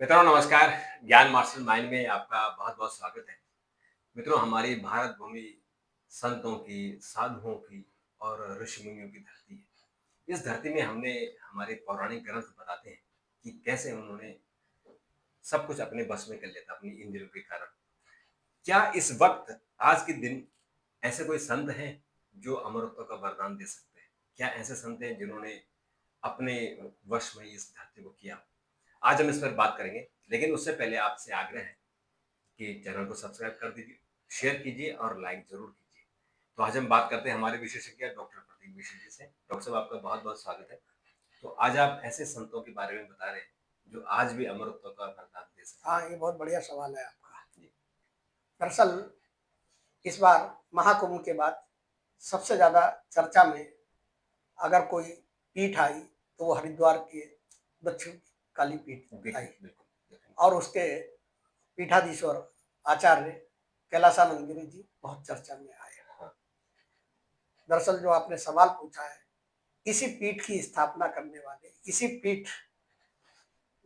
मित्रों नमस्कार। ज्ञान मास्टर माइंड में आपका बहुत-बहुत स्वागत है। मित्रों हमारी भारत भूमि संतों की, साधुओं की और ऋषि-मुनियों की धरती है। इस धरती में हमने हमारे पौराणिक ग्रंथ बताते हैं कि कैसे उन्होंने सब कुछ अपने बस में कर लिया था अपनी इंद्रियों के कारण। क्या इस वक़्त आज के दिन ऐसे कोई संत हैं जो अमरत्व का वरदान दे सकते हैं? क्या ऐसे संत हैं जिन्होंने अपने वश में इस धरती को किया? आज हम इस पर बात करेंगे, लेकिन उससे पहले आपसे आग्रह है कि चैनल को सब्सक्राइब कर दीजिए, शेयर कीजिए और लाइक ज़रूर कीजिए। तो आज हम बात करते हैं हमारे विशेषज्ञ डॉक्टर प्रतीक मिश्र जी से। डॉक्टर साहब आपका बहुत-बहुत स्वागत है। तो आज आप ऐसे संतों के बारे में बता रहे हैं, जो आज भी अमरत्व का वरदान दे सकते हाँ, ये बहुत बढ़िया सवाल है आपका। हैं। जी, दरअसल इस बार महाकुंभ के बाद सबसे ज़्यादा चर्चा में अगर कोई पीठ आई तो वो हरिद्वार के दक्षिण काली पीठ आई बिल्कुल, बिल्कुल, बिल्कुल। और उसके पीठाधीश्वर आचार्य कैलासानंद गिरी जी बहुत चर्चा में आए। हाँ, दरअसल जो आपने सवाल पूछा है, इसी पीठ की स्थापना करने वाले, इसी पीठ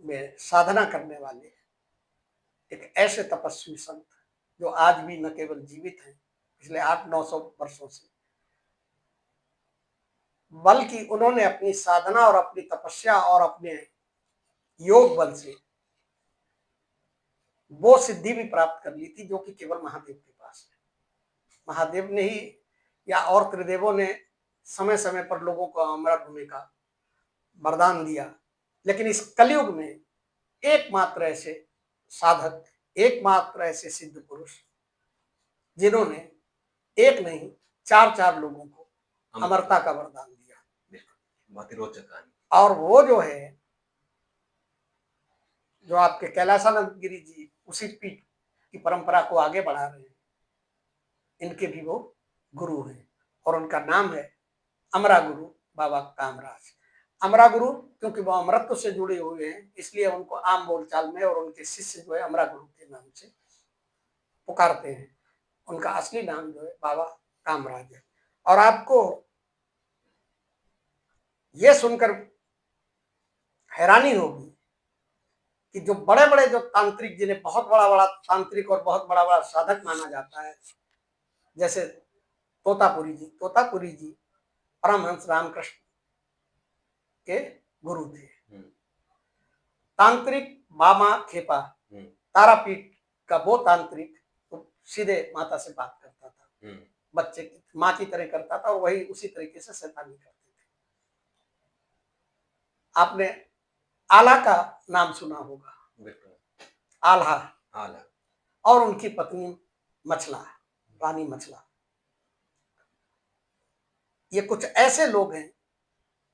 में साधना करने वाले एक ऐसे तपस्वी संत जो आज भी न केवल जीवित हैं पिछले 800-900 वर्षों से, बल्कि उन्होंने अपनी साधना और अपनी तपस्या और अपने योग बल से वो सिद्धि भी प्राप्त कर ली थी जो कि केवल महादेव के पास है। महादेव ने ही या और त्रिदेवों ने समय समय पर लोगों को अमृत होने का वरदान दिया, लेकिन इस कलयुग में एकमात्र ऐसे साधक, एकमात्र ऐसे सिद्ध पुरुष जिन्होंने एक नहीं चार चार लोगों को अमरत्व अमरता का वरदान दिया। बिल्कुल, बहुत ही रोचक कहानी। और वो जो है, जो आपके कैलासानंद गिरी जी उसी पीठ की परंपरा को आगे बढ़ा रहे हैं, इनके भी वो गुरु हैं और उनका नाम है अमरा गुरु बाबा कामराज। अमरा गुरु क्योंकि वो अमृत से जुड़े हुए हैं, इसलिए उनको आम बोलचाल में और उनके शिष्य जो है अमरा गुरु के नाम से पुकारते हैं। उनका असली नाम जो है बाबा कामराज है। और आपको ये सुनकर हैरानी होगी कि जो बड़े बड़े जो तांत्रिक, जिन्हें बहुत बड़ा बड़ा तांत्रिक और बहुत बड़ा बड़ा साधक माना जाता है, जैसे तोतापुरी जी परमहंस रामकृष्ण के गुरु थे। हुँ, तांत्रिक बामा खेपा, हुँ, तारापीठ का वो तांत्रिक तो सीधे माता से बात करता था, हुँ, बच्चे की माँ की तरह करता था और वही उसी तरीके से शैतानी करते थे। आपने आला का नाम सुना होगा, बिल्कुल। आल्हा, आला, और उनकी पत्नी मछला, रानी मछला। ये कुछ ऐसे लोग हैं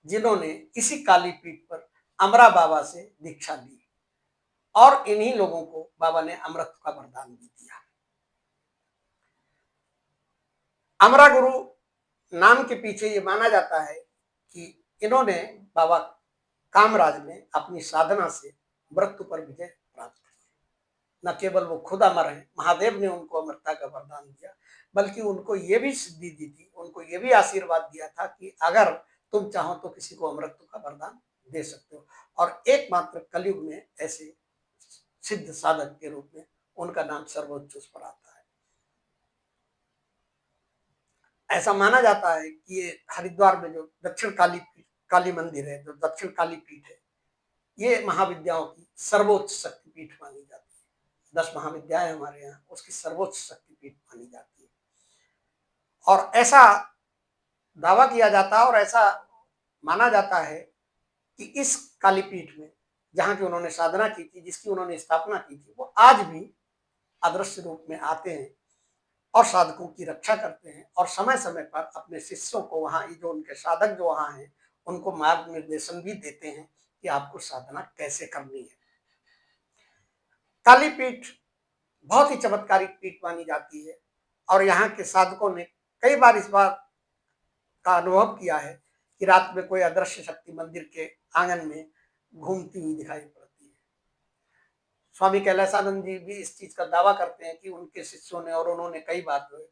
जिन्होंने इसी काली पीठ पर अमरा बाबा से दीक्षा ली और इन्हीं लोगों को बाबा ने अमृत का वरदान भी दिया। अमरा गुरु नाम के पीछे ये माना जाता है कि इन्होंने, बाबा कामराज ने अपनी साधना से मृत्यु पर विजय प्राप्त की। न केवल वो खुद अमर हैं, महादेव ने उनको अमरता का वरदान दिया, बल्कि उनको ये भी सिद्धि दी थी, उनको ये भी आशीर्वाद दिया था कि अगर तुम चाहो तो किसी को अमृत का वरदान दे सकते हो। और एकमात्र कलयुग में ऐसे सिद्ध साधक के रूप में उनका नाम सर्वोच्च उस पर आता है। ऐसा माना जाता है कि ये हरिद्वार में जो दक्षिण काली मंदिर है, जो दक्षिण काली पीठ है, ये महाविद्याओं की सर्वोच्च शक्तिपीठ मानी जाती है। 10 महाविद्याएं हमारे यहाँ, उसकी सर्वोच्च शक्तिपीठ मानी जाती है। और ऐसा दावा किया जाता है और ऐसा माना जाता है कि इस कालीपीठ में जहाँ की उन्होंने साधना की थी, जिसकी उन्होंने स्थापना की थी, वो आज भी अदृश्य रूप में आते हैं और साधकों की रक्षा करते हैं और समय समय पर अपने शिष्यों को, वहाँ जो उनके साधक जो वहाँ हैं, उनको मार्ग निर्देशन भी देते हैं कि आपको साधना कैसे करनी है। काली पीठ बहुत ही चमत्कारिक पीठ मानी जाती है और यहाँ के साधकों ने कई बार इस बात का अनुभव किया है कि रात में कोई अदृश्य शक्ति मंदिर के आंगन में घूमती हुई दिखाई पड़ती है। स्वामी कैलासानंद जी भी इस चीज का दावा करते हैं कि उनके शिष्यों ने और उन्होंने कई बार जो है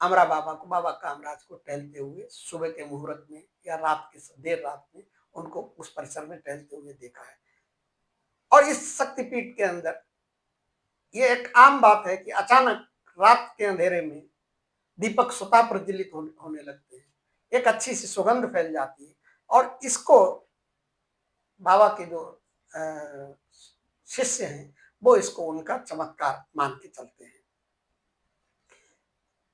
अमरा बाबा को, बाबा कामराज को टहलते हुए सुबह के मुहूर्त में या रात के देर रात में उनको उस परिसर में टहलते हुए देखा है। और इस शक्तिपीठ के अंदर ये एक आम बात है कि अचानक रात के अंधेरे में दीपक स्वतः प्रज्वलित होने लगते हैं, एक अच्छी सी सुगंध फैल जाती है, और इसको बाबा के जो शिष्य हैं वो इसको उनका चमत्कार मान के चलते हैं।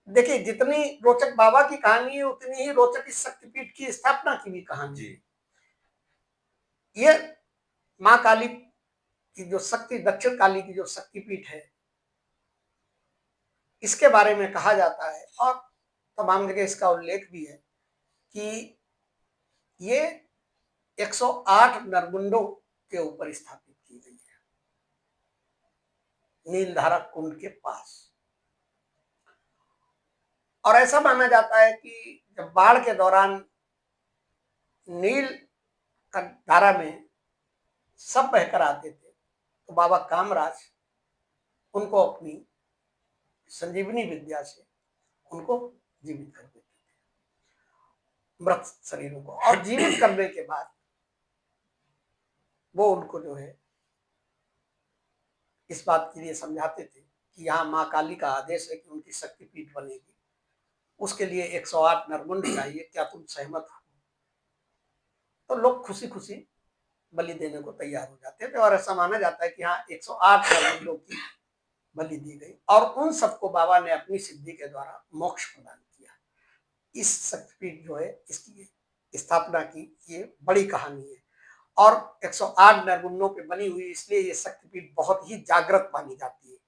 देखिए, जितनी रोचक बाबा की कहानी है उतनी ही रोचक इस शक्तिपीठ की स्थापना की भी कहानी है। ये माँ काली की जो शक्ति, दक्षिण काली की जो शक्तिपीठ है, इसके बारे में कहा जाता है और तमाम जगह इसका उल्लेख भी है कि ये 108 नरगुंडों के ऊपर स्थापित की गई है, नीलधारा कुंड के पास। और ऐसा माना जाता है कि जब बाढ़ के दौरान नील का धारा में सब बहकर आते थे तो बाबा कामराज उनको अपनी संजीवनी विद्या से उनको जीवित कर देते थे, मृत शरीरों को। और जीवित करने के बाद वो उनको जो है इस बात के लिए समझाते थे कि यहाँ माँ काली का आदेश है कि उनकी शक्तिपीठ बनेगी, उसके लिए 108 नरगुंड चाहिए, क्या तुम सहमत हो? तो लोग खुशी खुशी बलि देने को तैयार हो जाते थे। और ऐसा माना जाता है कि हाँ 108 नरगुंडों की बलि दी गई और उन सबको बाबा ने अपनी सिद्धि के द्वारा मोक्ष प्रदान किया। इस शक्तिपीठ जो है, इसकी स्थापना की ये बड़ी कहानी है और 108 नरगुंडों पे बनी हुई, इसलिए ये शक्तिपीठ बहुत ही जागृत मानी जाती है।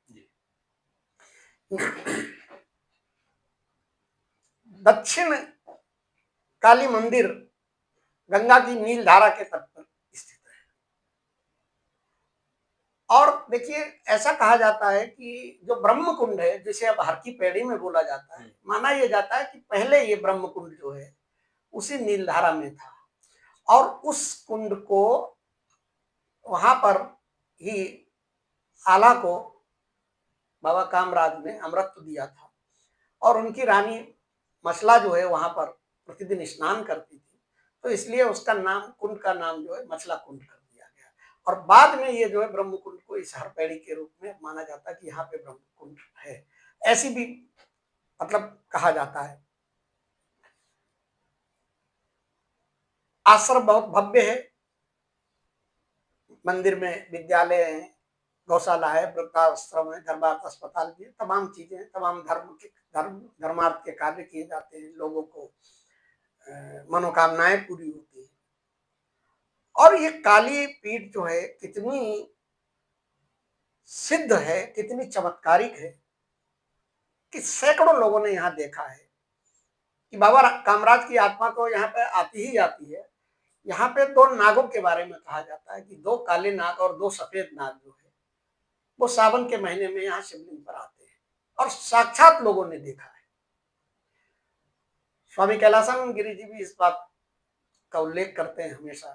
दक्षिण काली मंदिर गंगा की नील धारा के तट पर स्थित है। और देखिए, ऐसा कहा जाता है कि जो ब्रह्म कुंड है, जिसे अब हर की पैड़ी में बोला जाता है, माना यह जाता है कि पहले ये ब्रह्म कुंड जो है उसी नील धारा में था और उस कुंड को वहां पर ही आला को बाबा कामराज ने अमृत दिया था और उनकी रानी मछला जो है वहां पर प्रतिदिन स्नान करती थी, तो इसलिए उसका नाम, कुंड का नाम जो है मछला कुंड कर दिया गया। और बाद में ये जो है ब्रह्म कुंड को इस हरपैड़ी के रूप में माना जाता है कि यहाँ पे ब्रह्म कुंड है, ऐसी भी मतलब कहा जाता है। आश्रम बहुत भव्य है, मंदिर में विद्यालय है, गौशाला है, वृद्धाश्रम है, धर्मार्थ अस्पताल भी है, तमाम चीजें हैं, तमाम धर्मार्थ के कार्य किए जाते हैं, लोगों को मनोकामनाएं पूरी होती है। और ये काली पीठ जो है कितनी सिद्ध है, कितनी चमत्कारिक है कि सैकड़ों लोगों ने यहाँ देखा है कि बाबा कामराज की आत्मा तो यहाँ पे आती ही आती है। यहाँ पे 2 नागों के बारे में कहा जाता है कि 2 काले नाग और 2 सफेद नाग जो है वो सावन के महीने में यहाँ शिवलिंग पर आते हैं और साक्षात लोगों ने देखा है। स्वामी कैलासानंद गिरी जी भी इस बात का उल्लेख करते हैं हमेशा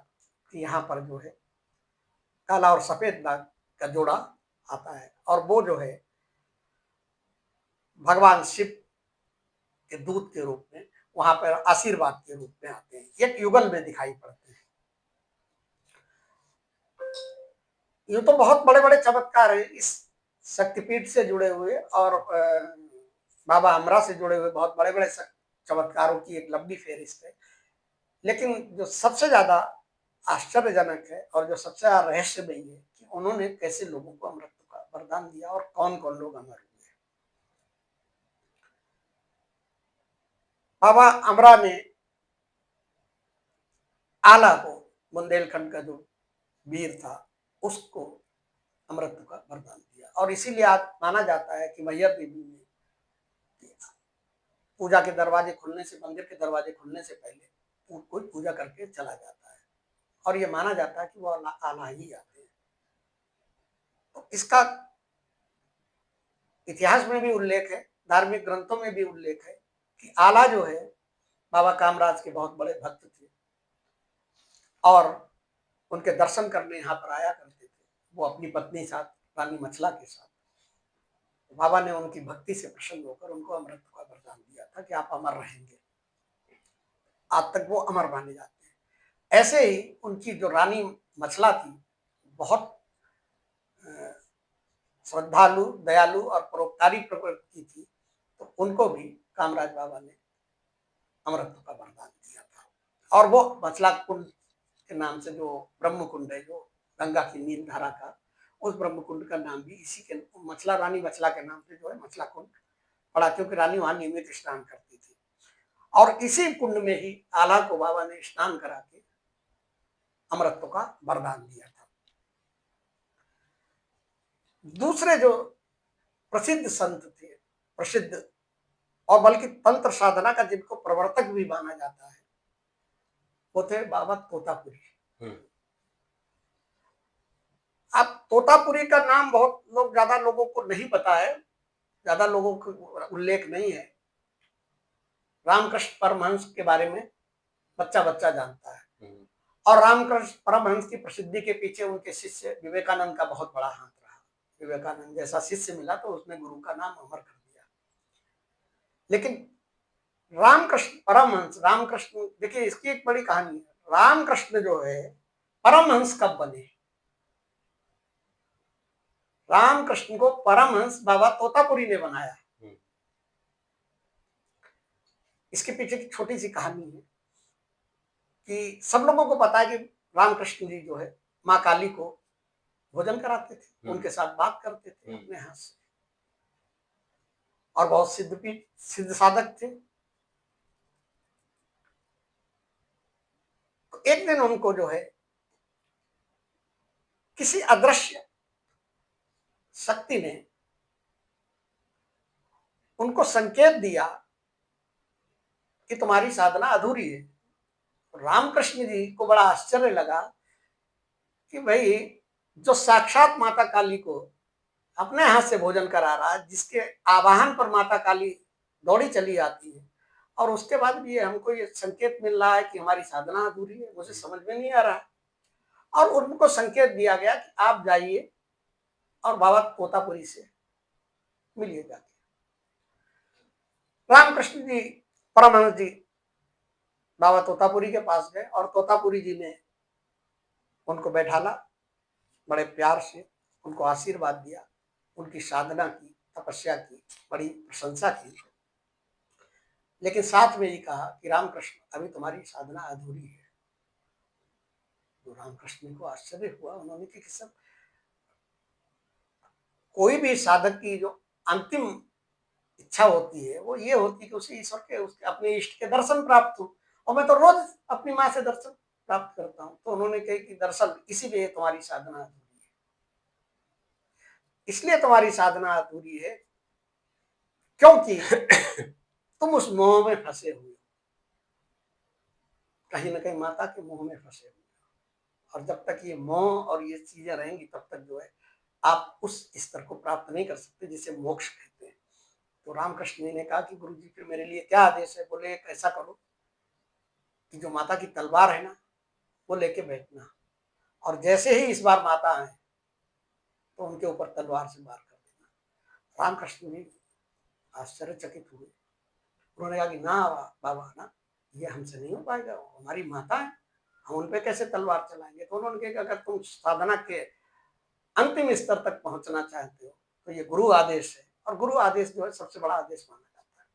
कि यहाँ पर जो है काला और सफेद नाग का जोड़ा आता है और वो जो है भगवान शिव के दूत के रूप में वहां पर आशीर्वाद के रूप में आते हैं, एक युगल में दिखाई पड़ते हैं। ये तो बहुत बड़े बड़े चमत्कार हैं इस शक्तिपीठ से जुड़े हुए और बाबा अमरा से जुड़े हुए बहुत बड़े बड़े चमत्कारों की एक लंबी फेहरिस्त है। लेकिन जो सबसे ज्यादा आश्चर्यजनक है और जो सबसे ज्यादा रहस्यमयी है कि उन्होंने कैसे लोगों को अमृत का वरदान दिया और कौन कौन लोग अमर हुए। बाबा अमरा ने आला को, बुंदेलखंड का जो वीर था, उसको अमृत का वरदान दिया और इसीलिए आज माना जाता है कि मैया देवी ने पूजा के दरवाजे खुलने से, मंदिर के दरवाजे खुलने से पहले कोई पूजा करके चला जाता है और ये माना जाता है कि वो आला ही आते हैं। तो इसका इतिहास में भी उल्लेख है, धार्मिक ग्रंथों में भी उल्लेख है कि आला जो है बाबा कामराज के बहुत बड़े भक्त थे और उनके दर्शन करने यहाँ पर आया करते थे, वो अपनी पत्नी साथ, रानी मछला के साथ। बाबा ने उनकी भक्ति से प्रसन्न होकर उनको अमृत का वरदान दिया था कि आप अमर रहेंगे। आज तक वो अमर माने जाते हैं। ऐसे ही उनकी जो रानी मछला थी, बहुत श्रद्धालु, दयालु और परोपकारी प्रवृत्ति थी, तो उनको भी कामराज बाबा ने अमरत्व का वरदान दिया था। और वो मछला कुंड के नाम से जो ब्रह्म कुंड है, जो गंगा की नील धारा का, उस ब्रह्म कुंड का नाम भी इसी के मछला, रानी मछला के नाम से जो है मछला कुंड पड़ा, क्योंकि रानी वहां नियमित स्नान करती थी। और इसी कुंड में ही आला को बाबा ने स्नान करा के अमरत्व का वरदान दिया था। दूसरे जो प्रसिद्ध संत थे, प्रसिद्ध और बल्कि तंत्र साधना का जिनको प्रवर्तक भी माना जाता है, वो थे बाबा तोतापुरी। अब तोतापुरी का नाम बहुत लोग, ज्यादा लोगों को नहीं पता है, ज्यादा लोगों को उल्लेख नहीं है। रामकृष्ण परमहंस के बारे में बच्चा बच्चा जानता है, और रामकृष्ण परमहंस की प्रसिद्धि के पीछे उनके शिष्य विवेकानंद का बहुत बड़ा हाथ रहा। विवेकानंद जैसा शिष्य मिला तो उसने गुरु का नाम अमर कर दिया। लेकिन रामकृष्ण परमहंस, रामकृष्ण, देखिए इसकी एक बड़ी कहानी है। रामकृष्ण जो है परमहंस कब बने? रामकृष्ण को परमहंस बाबा तोतापुरी ने बनाया। इसके पीछे की छोटी सी कहानी है कि सब लोगों को पता है कि रामकृष्ण जी जो है माँ काली को भोजन कराते थे, उनके साथ बात करते थे अपने हाथ से, और बहुत सिद्ध साधक थे। तो एक दिन उनको जो है किसी अदृश्य शक्ति ने उनको संकेत दिया कि तुम्हारी साधना अधूरी है। रामकृष्ण जी को बड़ा आश्चर्य लगा कि भाई जो साक्षात माता काली को अपने हाथ से भोजन करा रहा है, जिसके आवाहन पर माता काली दौड़ी चली आती है, और उसके बाद भी हमको ये संकेत मिल रहा है कि हमारी साधना अधूरी है, मुझे समझ में नहीं आ रहा है। और उनको संकेत दिया गया कि आप जाइए और बाबा तोतापुरी से मिलिए जाके। रामकृष्ण जी, परमहंस जी बाबा तोतापुरी के पास गए, और तोतापुरी जी ने उनको बैठाला, बड़े प्यार से उनको आशीर्वाद दिया, उनकी साधना की, तपस्या की, बड़ी प्रशंसा की। लेकिन साथ में ये कहा कि रामकृष्ण अभी तुम्हारी साधना अधूरी है। तो रामकृष्ण को आश्चर्य हुआ। उन्होंने कि सब, कोई भी साधक की जो अंतिम इच्छा होती है वो ये होती है कि उसे ईश्वर के, उसके अपने इष्ट के दर्शन प्राप्त हो, और मैं तो रोज अपनी माँ से दर्शन प्राप्त करता हूँ। तो उन्होंने कहा कि दरअसल इसीलिए तुम्हारी साधना अधूरी है, इसलिए तुम्हारी साधना अधूरी है क्योंकि तुम उस मोह में फंसे हुए हो, कहीं ना कहीं माता के मोह में फंसे हुए हो। और जब तक ये मोह और ये चीजें रहेंगी तब तक जो है आप उस स्तर को प्राप्त नहीं कर सकते जिसे मोक्ष कहते हैं। तो रामकृष्ण जी ने कहा कि गुरु जी फिर मेरे लिए क्या आदेश है? बोले एक ऐसा करो कि जो माता की तलवार है ना, वो लेके बैठना, और जैसे ही इस बार माता आए तो उनके ऊपर तलवार से वार कर देना। रामकृष्ण जी आश्चर्यचकित हुए। उन्होंने कहा कि ना बाबा ना, ये हमसे नहीं हो पाएगा, वो हमारी माता है, हम उन पे कैसे तलवार चलाएंगे? तो उन्होंने कहा अगर तुम साधना के अंतिम स्तर तक पहुंचना चाहते हो तो ये गुरु आदेश है, और गुरु आदेश जो है सबसे बड़ा आदेश माना जाता है।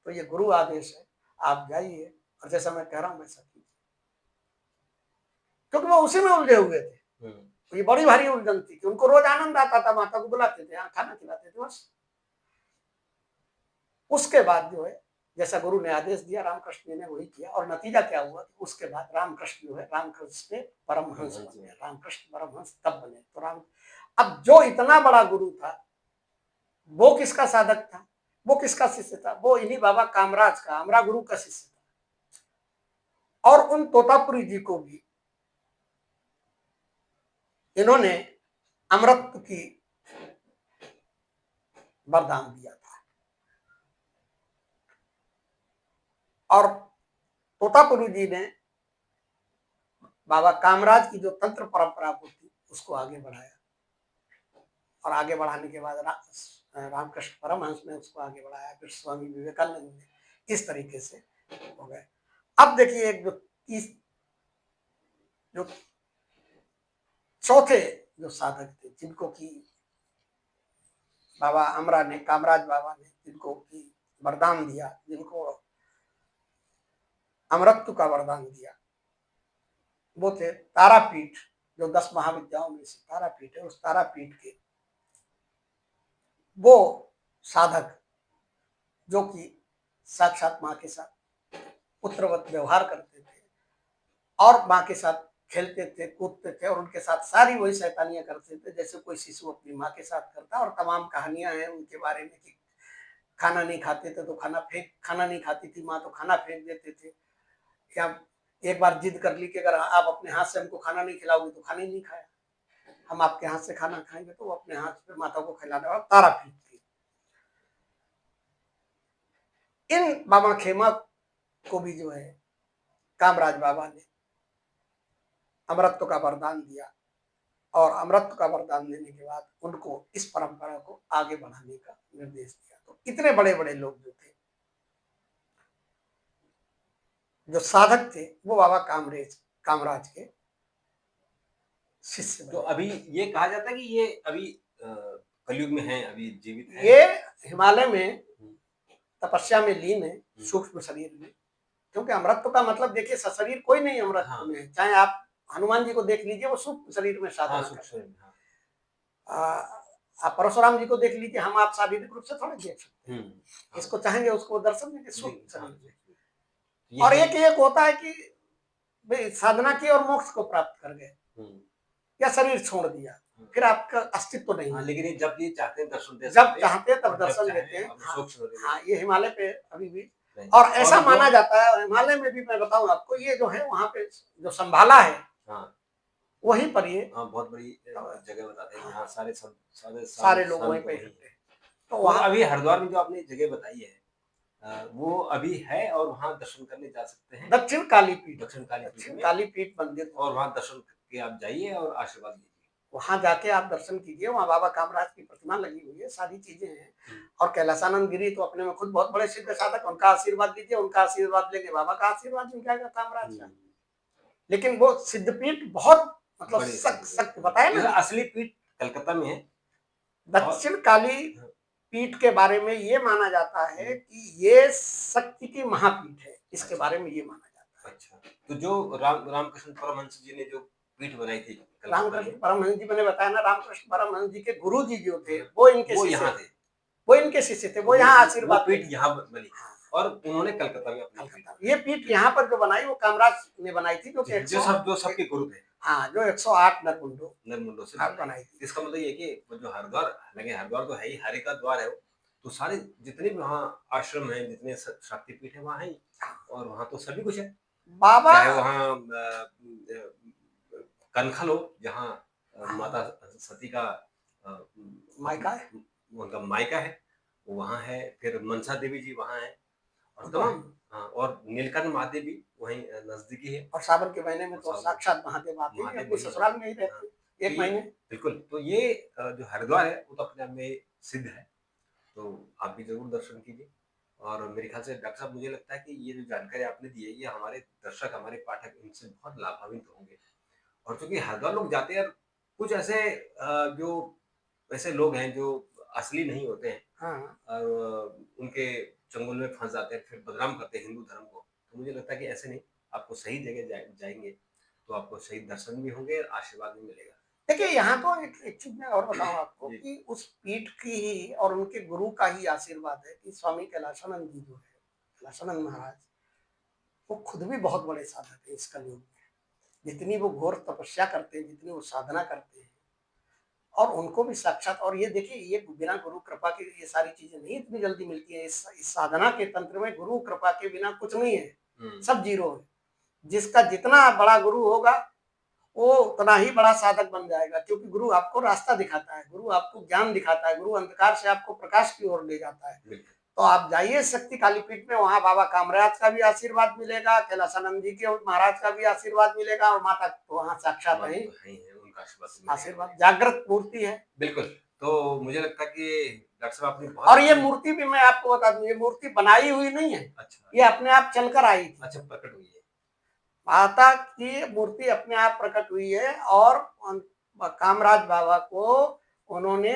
तो ये गुरु आदेश है, आप जाइए और जैसा मैं कह रहा हूँ वैसा कीजिए। क्योंकि वो उसी में उलझे हुए थे। तो ये बड़ी भारी उलझन थी कि उनको रोज आनंद आता था, माता को बुलाते थे, खाना खिलाते थे, बस। उसके बाद जो है जैसा गुरु ने आदेश दिया, रामकृष्ण ने वही किया, और नतीजा क्या हुआ कि उसके बाद रामकृष्ण जो है रामकृष्ण परमहंस बने। रामकृष्ण परमहंस तब बने। तो राम, अब जो इतना बड़ा गुरु था वो किसका साधक था, वो किसका शिष्य था? वो इन्हीं बाबा कामराज का, अमरा गुरु का शिष्य था। और उन तोतापुरी जी को भी इन्होंने अमृत की वरदान दिया था। और तोतापुरी जी ने बाबा कामराज की जो तंत्र परंपरा को थी उसको आगे बढ़ाया, और आगे बढ़ाने के बाद रामकृष्ण परमहंस ने उसको आगे बढ़ाया, फिर स्वामी विवेकानंद ने, इस तरीके से हो गए। अब देखिए एक जो चौथे जो साधक थे जिनको कि बाबा अमरा ने, कामराज बाबा ने जिनको की वरदान दिया, जिनको अमरत्व का वरदान दिया, वो थे तारापीठ, जो 10 महाविद्याओं में से तारापीठ है। उस तारापीठ के वो साधक जो कि साक्षात माँ के साथ पुत्रवत व्यवहार करते थे और माँ के साथ खेलते थे, कूदते थे और उनके साथ सारी वही शैतानियां करते थे जैसे कोई शिशु अपनी माँ के साथ करता। और तमाम कहानियां हैं उनके बारे में कि खाना नहीं खाते थे तो खाना नहीं खाती थी माँ तो खाना फेंक देते थे, या एक बार जिद कर ली कि अगर आप अपने हाथ से हमको खाना नहीं खिलाओगे तो खाना ही नहीं खाया, हम आपके हाथ से खाना खाएंगे। तो वो अपने हाथ से माता को खिलाने वाला तारापीठ थी। इन बाबा खेमा को भी जो है कामराज बाबा ने अमरत्व का वरदान दिया और अमरत्व का वरदान देने के बाद उनको इस परंपरा को आगे बढ़ाने का निर्देश दिया। तो इतने बड़े बड़े लोग जो थे, जो साधक थे, वो बाबा कामराज के शिष्य तो बने। अभी ये कहा जाता है कि ये अभी कलयुग में है, अभी जीवित है। ये हिमालय में तपस्या में लीन है, सूक्ष्म शरीर में, क्योंकि अमरत्व का मतलब देखिए सशरीर कोई नहीं अमरत्व हाँ। में, चाहे आप हनुमान जी को देख लीजिए, वो सूक्ष्म शरीर में साधना हाँ, कर रहे सूक्ष्म, हैं। हाँ। आप परशुराम जी को देख लीजिए, हम आप शारीरिक रूप से थोड़े देख सकते हैं, हाँ। इसको चाहेंगे उसको दर्शन देंगे सूक्ष्म हाँ, शरीर में। ये और है। एक एक होता है कि भाई साधना की और मोक्ष को प्राप्त कर गए या शरीर छोड़ दिया, फिर आपका अस्तित्व नहीं हाँ, है। लेकिन ये जब ये चाहते हैं दर्शन दे जब सकते हैं चाहते हैं तब और जब दर्शन चाहें देते हैं। अपने हाँ, सूक्ष्म शरीर में। हाँ, ये हिमालय पे अभी भी नहीं। और ऐसा और जो माना जाता है, हिमालय में भी मैं बताऊं आपको, ये जो है वहां पे जो संभाला है, हाँ, वहीं पर ये बहुत बड़ी जगह बताते हैं, यहाँ सारे लोग वहीं पे इकट्ठे हैं। तो तो वहां अभी हरिद्वार में जो आपने जगह बताई है, वो अभी है और वहाँ दर्शन करने जा सकते हैं। दक्षिण काली पीठ मंदिर, और वहाँ दर्शन करके आप जाइए और आशीर्वाद लीजिए। वहां जाके आप दर्शन कीजिए, वहां बाबा कामराज की प्रतिमा लगी हुई है, सारी चीजें हैं। और कैलासानंद गिरी तो अपने में खुद बहुत बड़े सिद्ध साधक, उनका आशीर्वाद लीजिए, उनका आशीर्वाद लेंगे बाबा का आशीर्वाद मिल जाएगा कामराज का। लेकिन वो सिद्धपीठ बहुत मतलब सख्त बताया ना, असली पीठ कलकत्ता में है। दक्षिण काली पीठ के बारे में ये माना जाता है कि ये शक्ति की महापीठ है, इसके बारे में ये माना जाता है। अच्छा, तो जो रामकृष्ण परमहंस जी ने जो पीठ बनाई थी, रामकृष्ण परमहंस जी, मैंने बताया ना, रामकृष्ण परमहंस जी के गुरु जी जो थे वो इनके शिष्य थे, वो इनके शिष्य थे, वो यहाँ आशीर्वाद पीठ यहाँ बनी और उन्होंने कलकत्ता में ये पीठ यहाँ पर जो बनाई वो कामराज ने बनाई थी, जो सबके गुरु थे। हाँ, जो 108 नरमुंडों से बनाई थी। इसका मतलब ये कि जो हरिद्वार तो है ही, हरि का द्वार है वो, तो सारे जितने भी वहाँ आश्रम हैं, जितने शक्तिपीठ है वहाँ है, और वहाँ तो सभी कुछ है बाबा। चाहे वहाँ कनखल हो, जहाँ माता सती का मायका है, उनका मायका है, वो वहाँ है। फिर मनसा देवी जी वहाँ है, और तमाम, हाँ, और नीलकंठ महादेव भी वहीं नजदीकी है। और सावन के महीने में तो साक्षात महादेव आते हैं, अपने ससुराल में ही रहते हैं 1 महीने। बिल्कुल, तो ये जो हरिद्वार है वो तो अपने आप में सिद्ध है, तो आप भी जरूर दर्शन कीजिए। और मेरे ख्याल से डॉक्टर साहब, मुझे लगता है कि ये जो जानकारी आपने दी है, ये हमारे दर्शक, हमारे पाठक इनसे बहुत लाभान्वित होंगे। और चूंकि हरिद्वार लोग जाते हैं, कुछ ऐसे जो ऐसे लोग हैं जो असली नहीं होते हैं, हाँ, और उनके चंगुल में फंस जाते हैं, फिर बदनाम करते हैं हिंदू धर्म को। तो मुझे लगता है कि ऐसे नहीं, आपको सही जगह जाएंगे तो आपको सही दर्शन भी होंगे, आशीर्वाद भी मिलेगा। देखिए यहाँ तो एक चीज मैं और बताऊं आपको कि उस पीठ की ही और उनके गुरु का ही आशीर्वाद है कि स्वामी कैलाशानंद जी जो है, कैलाशानंद महाराज, वो खुद भी बहुत बड़े साधक है इस कलयुग में। जितनी वो घोर तपस्या करते हैं, जितनी वो साधना करते हैं, और उनको भी साक्षात, और ये देखिए, ये बिना गुरु कृपा के ये सारी चीजें नहीं इतनी जल्दी मिलती है। इस साधना के तंत्र में गुरु कृपा के बिना कुछ नहीं है, सब जीरो है। जिसका जितना बड़ा गुरु होगा वो उतना ही बड़ा साधक बन जाएगा, क्योंकि गुरु आपको रास्ता दिखाता है, गुरु आपको ज्ञान दिखाता है, गुरु अंधकार से आपको प्रकाश की ओर ले जाता है। तो आप जाइए शक्ति कालीपीठ में, वहां बाबा कामराज का भी आशीर्वाद मिलेगा, कैलाशानंद जी के महाराज का भी आशीर्वाद मिलेगा, और माता तो वहां साक्षात है, उनका आशीर्वाद जागृत मूर्ति है। बिल्कुल, तो मुझे लगता है कि डॉक्टर साहब आपने, और ये मूर्ति भी मैं आपको बता दूं, ये मूर्ति बनाई हुई नहीं है। अच्छा, ये अपने आप चलकर आई थी। अच्छा, प्रकट हुई है, माता की मूर्ति अपने आप प्रकट हुई है। और कामराज बाबा को उन्होंने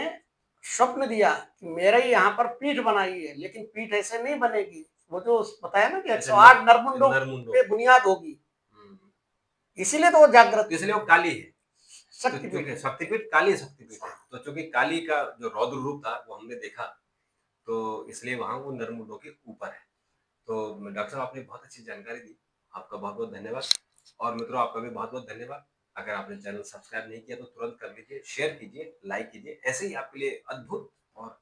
स्वप्न दिया कि मेरे ही यहाँ पर पीठ बनाई है, लेकिन पीठ ऐसे नहीं बनेगी। वो जो बताया ना कि ऐसे 108 नरमुंडों नरमुंडों पे बुनियाद होगी, हम्म, इसीलिए तो वो जागृत तो थी, इसलिए वो काली है। तो शक्तिपीठ चूंकि है। शक्तिपीठ काली शक्तिपीठ है, तो चूंकि काली का जो रौद्र रूप था वो हमने देखा, तो इसलिए वहां वो नरमुंडों के ऊपर है। तो डॉक्टर साहब आपने बहुत अच्छी जानकारी दी, आपका बहुत बहुत धन्यवाद। और मित्रों आपका भी बहुत बहुत धन्यवाद। अगर आपने चैनल सब्सक्राइब नहीं किया तो तुरंत कर लीजिए, शेयर कीजिए, लाइक कीजिए। ऐसे ही आपके लिए अद्भुत और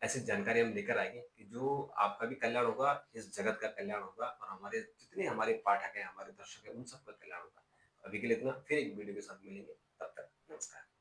ऐसी जानकारी हम लेकर आएंगे कि जो आपका भी कल्याण होगा, इस जगत का कल्याण होगा, और हमारे जितने हमारे पाठक हैं, हमारे दर्शक हैं, उन सबका कल्याण होगा। अभी के लिए इतना, फिर एक वीडियो के साथ मिलेंगे, तब तक नमस्कार।